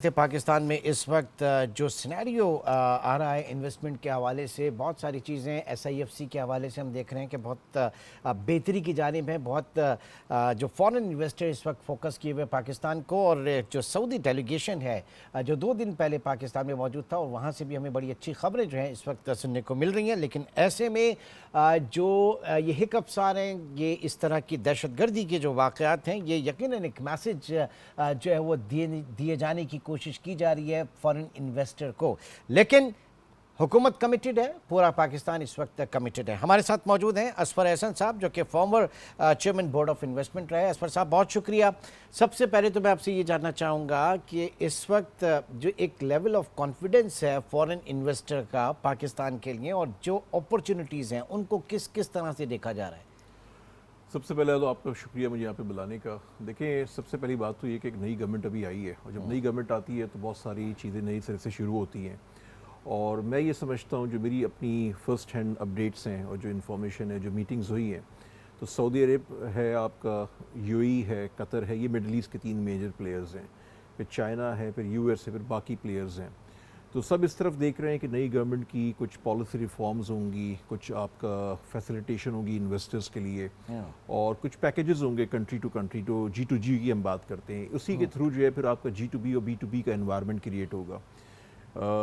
پاکستان میں اس وقت جو سینیریو آ رہا ہے انویسٹمنٹ کے حوالے سے، بہت ساری چیزیں ایس آئی ایف سی کے حوالے سے ہم دیکھ رہے ہیں کہ بہت بہتری کی جانب ہے. بہت جو فورن انویسٹر اس وقت فوکس کیے ہوئے پاکستان کو، اور جو سعودی ڈیلیگیشن ہے جو 2 دن پہلے پاکستان میں موجود تھا، اور وہاں سے بھی ہمیں بڑی اچھی خبریں جو ہیں اس وقت سننے کو مل رہی ہیں. لیکن ایسے میں جو یہ ہکپس آ رہے ہیں، یہ اس طرح کی دہشت گردی کے جو واقعات ہیں، یہ یقیناً ایک میسج جو ہے وہ دیے جانے کی کوشش کی جا رہی ہے فورن انویسٹر کو. لیکن حکومت کمیٹڈ ہے، پورا پاکستان اس وقت کمیٹڈ ہے. ہمارے ساتھ موجود ہیں اسفر احسن صاحب، جو کہ former chairman board of investment رہے. اسفر صاحب بہت شکریہ. سب سے پہلے تو میں آپ سے یہ جاننا چاہوں گا کہ اس وقت جو ایک لیول آف کانفیڈنس ہے فورن انویسٹر کا پاکستان کے لیے، اور جو اپورچونٹیز ہیں ان کو کس کس طرح سے دیکھا جا رہا ہے؟ سب سے پہلے تو آپ کا شکریہ مجھے یہاں پہ بلانے کا. دیکھیں، سب سے پہلی بات تو یہ کہ ایک نئی گورنمنٹ ابھی آئی ہے، اور جب نئی گورنمنٹ آتی ہے تو بہت ساری چیزیں نئی سرے سے شروع ہوتی ہیں. اور میں یہ سمجھتا ہوں، جو میری اپنی فرسٹ ہینڈ اپڈیٹس ہیں اور جو انفارمیشن ہے، جو میٹنگز ہوئی ہیں، تو سعودی عرب ہے، آپ کا یو ای ہے، قطر ہے، یہ مڈل ایسٹ کے 3 میجر پلیئرز ہیں. پھر چائنا ہے، پھر یو ایس ہے، پھر باقی پلیئرز ہیں. تو سب اس طرف دیکھ رہے ہیں کہ نئی گورنمنٹ کی کچھ پالیسی ریفارمز ہوں گی، کچھ آپ کا فیسیلیٹیشن ہوگی انویسٹرز کے لیے، اور کچھ پیکیجز ہوں گے کنٹری ٹو کنٹری. تو G2G کی ہم بات کرتے ہیں، اسی کے تھرو جو ہے پھر آپ کا G2B اور B2B کا انوائرمنٹ کریٹ ہوگا.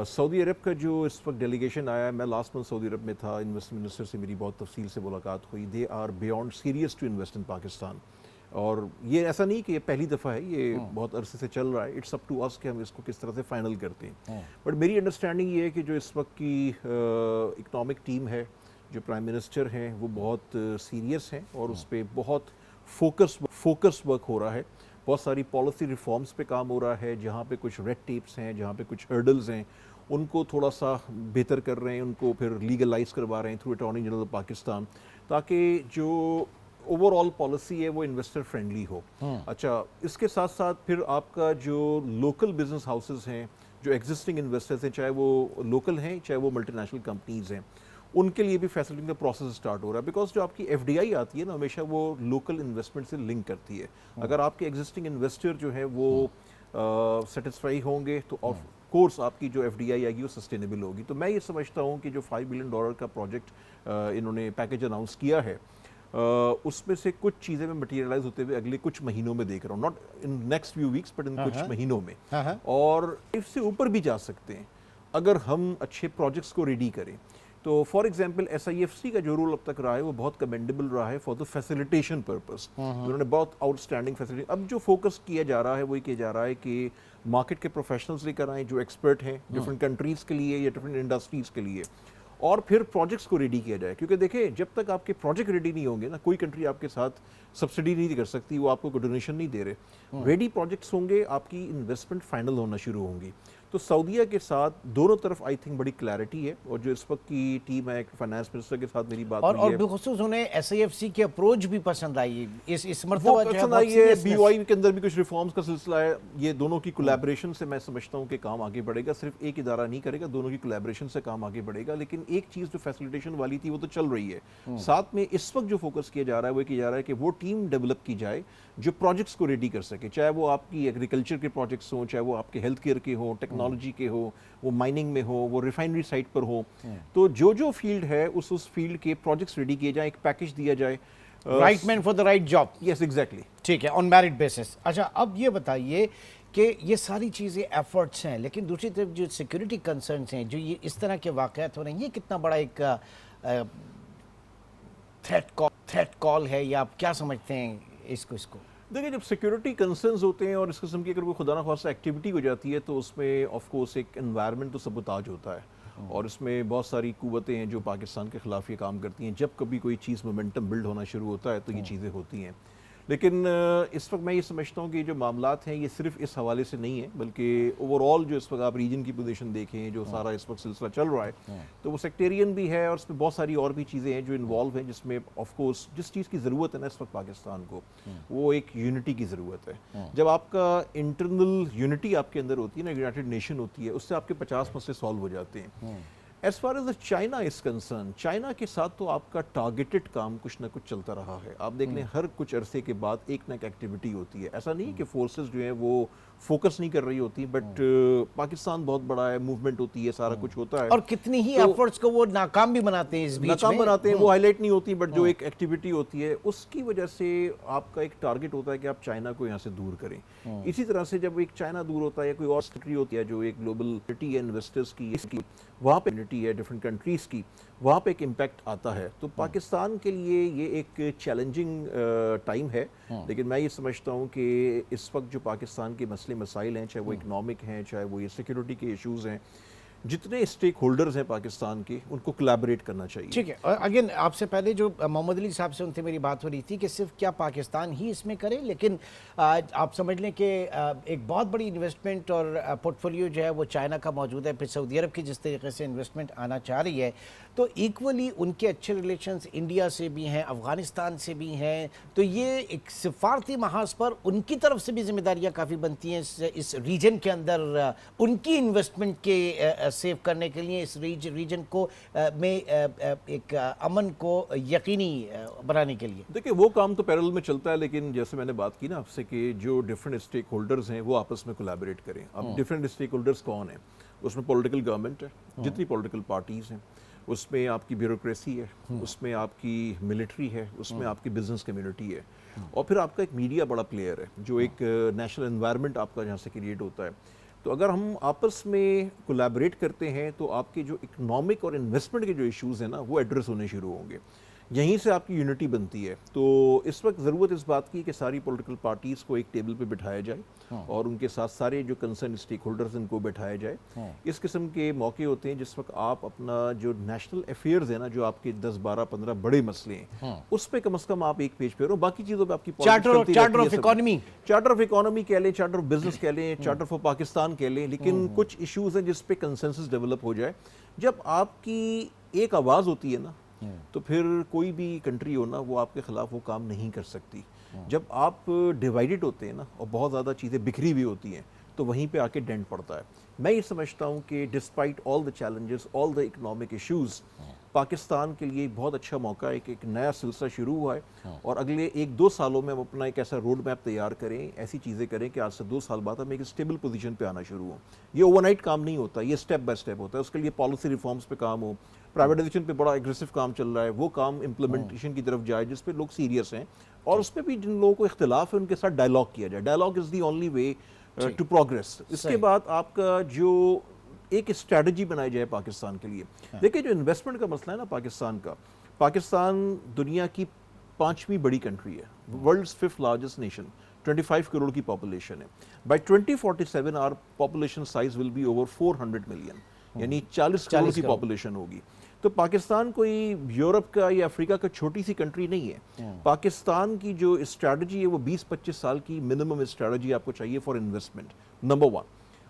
سعودی عرب کا جو اس وقت ڈیلیگیشن آیا ہے، میں لاسٹ منتھ سعودی عرب میں تھا، انویسٹمنٹ منسٹر سے میری بہت تفصیل سے ملاقات ہوئی. They are beyond serious to invest in Pakistan. اور یہ ایسا نہیں کہ یہ پہلی دفعہ ہے، یہ بہت عرصے سے چل رہا ہے. اٹس اپ ٹو اس کہ ہم اس کو کس طرح سے فائنل کرتے ہیں. بٹ میری انڈرسٹینڈنگ یہ ہے کہ جو اس وقت کی اکنامک ٹیم ہے، جو پرائم منسٹر ہیں، وہ بہت سیریس ہیں، اور اس پہ بہت فوکس ورک ہو رہا ہے. بہت ساری پالیسی ریفارمز پہ کام ہو رہا ہے. جہاں پہ کچھ ریڈ ٹیپس ہیں، جہاں پہ کچھ ہرڈلز ہیں، ان کو تھوڑا سا بہتر کر رہے ہیں، ان کو پھر لیگلائز کروا رہے ہیں through attorney general of Pakistan, تاکہ جو اوور آل پالیسی ہے وہ انویسٹر فرینڈلی ہو. اچھا، اس کے ساتھ ساتھ پھر آپ کا جو لوکل بزنس ہاؤسز ہیں، جو ایگزسٹنگ انویسٹرز ہیں، چاہے وہ لوکل ہیں چاہے وہ ملٹی نیشنل کمپنیز ہیں، ان کے لیے بھی فیسلٹی کا پروسیس سٹارٹ ہو رہا ہے. بیکاز جو آپ کی ایف ڈی آئی آتی ہے نا، ہمیشہ وہ لوکل انویسٹمنٹ سے لنک کرتی ہے. اگر آپ کے ایگزسٹنگ انویسٹر جو ہے وہ سیٹسفائی ہوں گے تو آف کورس آپ کی جو ایف ڈی آئی آئے گی وہ سسٹینیبل ہوگی. تو میں یہ سمجھتا ہوں کہ جو $5 بلین کا پروجیکٹ انہوں نے پیکیج اناؤنس کیا ہے، اس میں سے کچھ چیزیں میں مٹیریلائز ہوتے ہوئے اگلے کچھ مہینوں میں دیکھ رہا ہوں. Not in next few weeks but in کچھ مہینوں میں. اور اس سے اوپر بھی جا سکتے ہیں اگر ہم اچھے پروجیکٹس کو ریڈی کریں. تو for example S I F C کا جو رول اب تک رہا ہے وہ بہت کمینڈیبل رہا ہے فار دا فیسیلیٹیشن پرپز. انہوں نے بہت آؤٹ اسٹینڈنگ فیسلٹی. اب جو فوکس کیا جا رہا ہے وہ یہ کیا جا رہا ہے کہ مارکیٹ کے پروفیشنلز لے کر آئیں جو ایکسپرٹ ہیں ڈفرینٹ کنٹریز کے لیے یا ڈفرینٹ انڈسٹریز کے لیے، اور پھر پروجیکٹس کو ریڈی کیا جائے. کیونکہ دیکھیں، جب تک آپ کے پروجیکٹ ریڈی نہیں ہوں گے نا، کوئی کنٹری آپ کے ساتھ سبسڈی نہیں کر سکتی، وہ آپ کو کوئی ڈونیشن نہیں دے رہے. ریڈی پروجیکٹس ہوں گے، آپ کی انویسٹمنٹ فائنل ہونا شروع ہوں گی. تو سعودیہ کے ساتھ دونوں طرف آئی تھنک بڑی کلیئرٹی ہے. اور جو اس وقت کی ٹیم ہے، فائنانس منسٹر کے ساتھ میری بات ہوئی ہے، اور بخصوص انہیں ایس آئی ایف سی کی اپروچ بھی پسند آئی. اس وہ مرتبہ جو پسند ہے آئی ہے. بی او آئی کے اندر بھی کچھ ریفارمز کا سلسلہ ہے. یہ دونوں کی کولیبریشن سے میں سمجھتا ہوں کہ کام آگے بڑھے گا. صرف ایک ادارہ نہیں کرے گا، دونوں کی کولیبریشن سے کام آگے بڑھے گا. لیکن ایک چیز جو فیسیلیٹیشن والی تھی وہ تو چل رہی ہے. ساتھ میں اس وقت جو فوکس کیا جا رہا ہے وہ کیا جا رہا ہے کہ وہ ٹیم ڈیولپ کی جائے جو پروجیکٹس کو ریڈی کر سکے. چاہے وہ آپ کی ایگریکلچر کے پروجیکٹس ہوں، چاہے وہ آپ کے ہیلتھ کیئر کے ہوں، ٹیکنالوجی کے ہوں، وہ مائننگ میں ہو، وہ ریفائنری سائٹ پر ہو. تو جو فیلڈ ہے اس فیلڈ کے پروجیکٹس ریڈی کیے جائیں، ایک پیکج دیا جائے. Right man for the right job. Yes exactly. ٹھیک ہے، آن میرٹ بیسس. اچھا، اب یہ بتائیے کہ یہ ساری چیزیں ایفرٹس ہیں، لیکن دوسری طرف جو سیکیورٹی کنسرنس ہیں، جو یہ اس طرح کے واقعات ہو رہے ہیں، یہ کتنا بڑا ایک تھریٹ کال ہے، یا آپ کیا سمجھتے ہیں اس کو؟ دیکھیں، جب سیکیورٹی کنسرنز ہوتے ہیں اور اس قسم کی اگر کوئی خدا نخواستہ ایکٹیویٹی ہو جاتی ہے تو اس میں آف کورس ایک انوائرمنٹ تو سبوتاج ہوتا ہے. اور اس میں بہت ساری قوتیں ہیں جو پاکستان کے خلاف یہ کام کرتی ہیں. جب کبھی کوئی چیز مومنٹم بلڈ ہونا شروع ہوتا ہے تو یہ چیزیں ہوتی ہیں. لیکن اس وقت میں یہ سمجھتا ہوں کہ جو معاملات ہیں یہ صرف اس حوالے سے نہیں ہیں، بلکہ اوور آل جو اس وقت آپ ریجن کی پوزیشن دیکھیں، جو سارا اس وقت سلسلہ چل رہا ہے، تو وہ سیکٹیرین بھی ہے، اور اس میں بہت ساری اور بھی چیزیں ہیں جو انوالو ہیں، جس میں آف کورس جس چیز کی ضرورت ہے نا اس وقت پاکستان کو، وہ ایک یونٹی کی ضرورت ہے. جب آپ کا انٹرنل یونٹی آپ کے اندر ہوتی ہے نا، یونائٹڈ نیشن ہوتی ہے، اس سے آپ کے 50 مسئلے سالو ہو جاتے ہیں. As far as China is concern, China کے ساتھ تو آپ کا ٹارگیٹڈ کام کچھ نہ کچھ چلتا رہا ہے. آپ دیکھ لیں ہر کچھ عرصے کے بعد ایک نہ ایک ایکٹیویٹی ہوتی ہے. ایسا نہیں کہ فورسز جو ہیں وہ فوکس نہیں کر رہی ہوتی. بٹ پاکستان بہت بڑا ہے, موومنٹ ہوتی ہے, سارا کچھ ہوتا ہے, اور کتنی ہی ایفرٹس کو وہ ناکام بھی بناتے ہیں اس بیچ میں. ناکام بناتے ہیں, وہ ہائی لائٹ نہیں ہوتی, بٹ جو ایک ایکٹیویٹی ہوتی ہے اس کی وجہ سے آپ کا ایک ٹارگٹ ہوتا ہے کہ آپ چائنا کو یہاں سے دور کریں. اسی طرح سے جب ایک چائنا دور ہوتا ہے یا کوئی اور کنٹری ہوتی ہے جو ایک گلوبل سٹی ہے انویسٹرز کی, وہاں پہ یونٹی ہے ڈفرینٹ کنٹریز کی, وہاں پہ ایک امپیکٹ آتا ہے. تو پاکستان کے لیے یہ ایک چیلنجنگ ٹائم ہے, لیکن میں یہ سمجھتا ہوں کہ اس وقت جو پاکستان کے مسئلے مسائل ہیں, چاہے وہ اکنامک ہیں, چاہے وہ یہ سیکیورٹی کے ایشوز ہیں, جتنے اسٹیک ہولڈرز ہیں پاکستان کے, ان کو کولیبریٹ کرنا چاہیے. ٹھیک ہے. اگین آپ سے پہلے جو محمد علی صاحب سے ان سے میری بات ہو رہی تھی کہ صرف کیا پاکستان ہی اس میں کرے, لیکن آپ سمجھ لیں کہ ایک بہت بڑی انویسٹمنٹ اور پورٹ فولیو جو ہے وہ چائنا کا موجود ہے, پھر سعودی عرب کی جس طریقے سے انویسٹمنٹ آنا چاہ رہی ہے, تو ایکولی ان کے اچھے ریلیشنز انڈیا سے بھی ہیں, افغانستان سے بھی ہیں, تو یہ ایک سفارتی محاذ پر ان کی طرف سے بھی ذمہ داریاں کافی بنتی ہیں اس ریجن کے اندر ان کی انویسٹمنٹ کے سیو کرنے کے لیے, اس ریجن کو میں ایک امن کو یقینی بنانے کے لیے. دیکھیں وہ کام تو پیرل میں چلتا ہے, لیکن جیسے میں نے بات کی نا آپ سے کہ جو ڈفرینٹ اسٹیک ہولڈرز ہیں وہ آپس میں کولیبریٹ کریں. اب ڈفرینٹ اسٹیک ہولڈرز کون ہیں؟ اس میں پولیٹیکل گورنمنٹ ہے, جتنی پولیٹیکل پارٹیز ہیں, اس میں آپ کی بیوروکریسی ہے, اس میں آپ کی ملٹری ہے, اس میں آپ کی بزنس کمیونٹی ہے, اور پھر آپ کا ایک میڈیا بڑا پلیئر ہے جو ایک نیشنل انوائرمنٹ آپ کا جہاں سے کریٹ ہوتا ہے. تو اگر ہم آپس میں کولیبریٹ کرتے ہیں تو آپ کے جو اکنامک اور انویسٹمنٹ کے جو ایشوز ہیں نا وہ ایڈریس ہونے شروع ہوں گے, یہیں سے آپ کی یونٹی بنتی ہے. تو اس وقت ضرورت اس بات کی کہ ساری پولیٹیکل پارٹیز کو ایک ٹیبل پہ بٹھایا جائے اور ان کے ساتھ سارے جو کنسرن اسٹیک ہولڈرز ان کو بٹھایا جائے. اس قسم کے موقع ہوتے ہیں جس وقت آپ اپنا جو نیشنل افیئرز ہیں نا, جو آپ کے 10 12 15 بڑے مسئلے ہیں, اس پہ کم از کم آپ ایک پیج پہ رہو. باقی چیزوں پہ آپ کی charter of economy, charter of economy کہہ لیں, چارٹر آف بزنس کہہ لیں, چارٹر فار پاکستان کہہ لیں, لیکن کچھ ایشوز ہیں جس پہ کنسنسس ڈیولپ ہو جائے. جب آپ کی ایک آواز ہوتی ہے نا تو پھر کوئی بھی کنٹری ہو نا وہ آپ کے خلاف وہ کام نہیں کر سکتی. جب آپ ڈیوائیڈڈ ہوتے ہیں نا اور بہت زیادہ چیزیں بکھری ہوئی ہوتی ہیں تو وہیں پہ آ کے ڈینٹ پڑتا ہے. میں یہ سمجھتا ہوں کہ despite all the challenges, all the economic issues, Pakistan کے لیے بہت اچھا موقع ہے کہ ایک نیا سلسلہ شروع ہوا ہے, اور اگلے 1-2 سالوں میں ہم اپنا ایک ایسا روڈ میپ تیار کریں, ایسی چیزیں کریں کہ آج سے 2 سال بعد ہم ایک اسٹیبل پوزیشن پہ آنا شروع ہوں. یہ اوور نائٹ کام نہیں ہوتا, یہ اسٹیپ بائی اسٹیپ ہوتا ہے. اس کے لیے پالیسی ریفارمز پہ کام ہو, پرائیویٹائزیشن پہ بڑا ایگریسو کام چل رہا ہے, وہ کام امپلیمنٹیشن کی طرف جائے جس پہ لوگ سیریس ہیں, اور اس پہ بھی جن لوگوں کو اختلاف ہے ان کے ساتھ ڈائلاگ کیا جائے. Dialogue is the only way to progress. اس کے بعد آپ کا جو ایک اسٹریٹجی بنائی جائے پاکستان کے لیے. دیکھیں جو انویسٹمنٹ کا مسئلہ ہے نا پاکستان کا, پاکستان دنیا کی 5ویں بڑی کنٹری ہے, worlds 5th largest nation, 25 crore کی پاپولیشن ہے. By 2047 our population size will be over 400 million, یعنی 40 کروڑ کی پاپولیشن ہوگی. تو پاکستان کوئی یورپ کا یا افریقہ کا چھوٹی سی کنٹری نہیں ہے. پاکستان کی جو اسٹریٹجی ہے وہ 20-25 سال کی منیمم اسٹریٹجی آپ کو چاہیے فار انویسٹمنٹ, نمبر 1.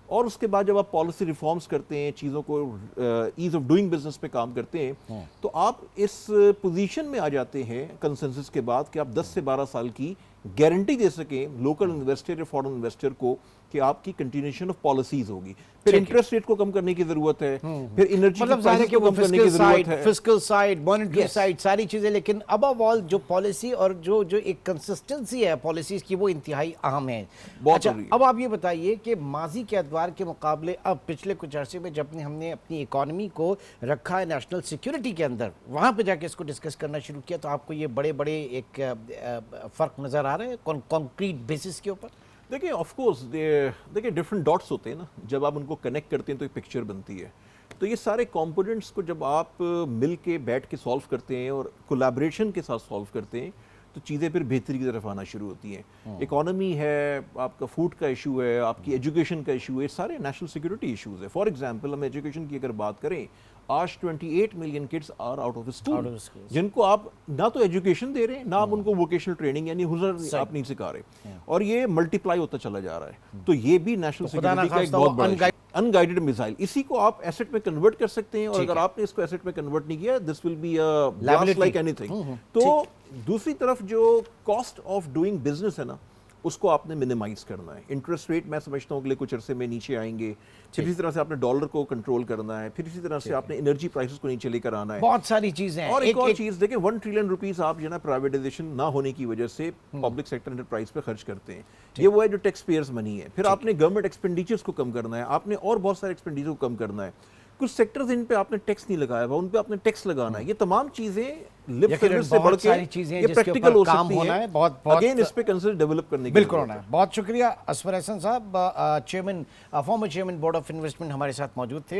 اور اس کے بعد جب آپ پالیسی ریفارمز کرتے ہیں, چیزوں کو ایز آف ڈوئنگ بزنس پہ کام کرتے ہیں, تو آپ اس پوزیشن میں آ جاتے ہیں کنسنسس کے بعد کہ آپ 10 سے 12 سال کی گارنٹی دے سکیں لوکل انویسٹر یا فارن انویسٹر کو کہ آپ کی کنٹینیوشن آف پالیسیز ہوگی. پھر انٹرسٹ ریٹ کو کم کرنے کی ضرورت ہے, پھر انرجی کی پرائسز کو کم کرنے کی ضرورت ہے, فسکل سائیڈ, مانیٹری سائیڈ, ساری چیزیں. لیکن ابو آل جو پالیسی اور جو ایک کنسسٹنسی ہے پالیسیز کی وہ انتہائی اہم ہے. اچھا, اب آپ یہ بتائیے کہ ماضی کے ادوار کے مقابلے اب پچھلے کچھ عرصے میں جب ہم نے اپنی اکانومی کو رکھا ہے نیشنل سیکیورٹی کے اندر, وہاں پہ جا کے اس کو ڈسکس کرنا شروع کیا, تو آپ کو یہ بڑے بڑے ایک فرق نظر آ رہے ہیں کانکریٹ بیسس کے اوپر؟ دیکھیں آف کورس دیکھیں ڈفرینٹ ڈاٹس ہوتے ہیں نا, جب آپ ان کو کنیکٹ کرتے ہیں تو ایک پکچر بنتی ہے. تو یہ سارے کمپوننٹس کو جب آپ مل کے بیٹھ کے سالو کرتے ہیں اور کولیبریشن کے ساتھ سالو کرتے ہیں تو چیزیں پھر بہتری کی طرف آنا شروع ہوتی ہیں. اکانومی ہے, آپ کا فوڈ کا ایشو ہے, آپ کی ایجوکیشن کا ایشو ہے, سارے نیشنل سیکورٹی ایشوز ہیں. فار ایگزامپل ہم ایجوکیشن کی اگر بات کریں, آج 28 million kids are out of school, جن کو آپ نہ تو ایجوکیشن دے رہے ہیں نہ آپ ان کو ووکیشنل ٹریننگ یعنی ہنر آپ نہیں سکھا رہے, اور یہ ملٹیپلائی ہوتا چلا جا رہا ہے. تو یہ بھی نیشنل سیکورٹی کا ایک بہت بڑا ان گائیڈڈ میزائل. اسی کو آپ ایسٹ میں کنورٹ کر سکتے ہیں, اور اگر آپ نے اس کو ایسٹ میں کنورٹ نہیں کیا, دس ول بی لائک اینی تھنگ. تو دوسری طرف جو کاسٹ آف ڈوئنگ بزنس ہے نا اس کو آپ نے منیمائز کرنا ہے. انٹرسٹ ریٹ میں سمجھتا ہوں اگلے کچھ عرصے میں نیچے آئیں گے. پھر اسی طرح سے آپ نے ڈالر کو کنٹرول کرنا ہے. پھر اسی طرح سے آپ نے انرجی پرائسز کو نیچے لے کر آنا ہے. بہت ساری چیزیں ہیں. اور ایک اور چیز دیکھیں 1 ٹریلین روپیز آپ جو ہے نا پرائیویٹائزیشن نہ ہونے کی وجہ سے پبلک سیکٹر انٹرپرائز پہ خرچ کرتے ہیں. یہ وہ ہے جو ٹیکس پیئرز منی ہے. پھر آپ نے گورنمنٹ ایکسپینڈیچرز کو کم کرنا ہے. آپ نے اور بہت سارے ایکسپینڈیچر کو کم کرنا ہے. کچھ سیکٹرز ان پہ آپ نے ٹیکس نہیں لگایا ہوا, ان پہ آپ نے ٹیکس لگانا ہے. یہ تمام چیزیں لپ سروس سے بڑھ کے یہ پریکٹیکل ہو سکتی ہیں. اگین اس پہ کنسر ڈیولپ کرنے کی بالکل ہونا ہے. بہت شکریہ اسفر احسن صاحب, chairman former chairman board of investment ہمارے ساتھ موجود تھے.